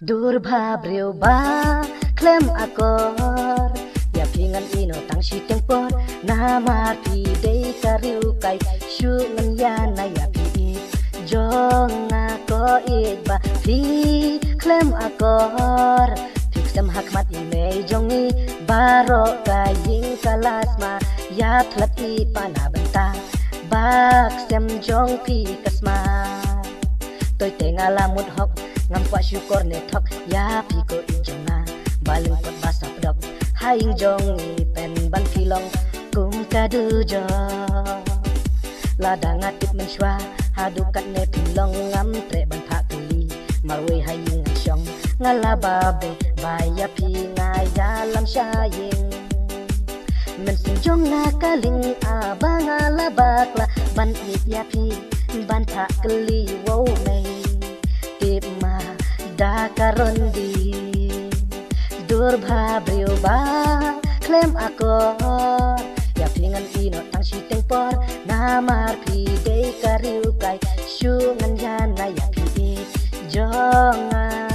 Dur ba breu ba klem akor ya pingan ino tang si tempor na mati dei kariu kai shu ngan ya na ya pi jong ako it ba fi klem akor fiksam hakmat ime jongi baro kaying kalas ma ya tlat i pana benta bak sem jong pi kasma tôi tengah lamut hok ngam kwa syukur ne thok ya pi ko injonga balung kot basa pedok haing jong i pen ban filong kum kadu jo ladang atip menshwa hadukat ne pilong ngam tre ban phak li marwe haing shong ngala babe baya pi ngaya lam shaying men sinjong na kaling abang ala bakla ban it ya pi ban phak li wo me ma dakarondi dur ba breu ba klem akor ya pingan ino tang si tempor na mar pi dei kariu kai shu ngan ya na ya pi jonga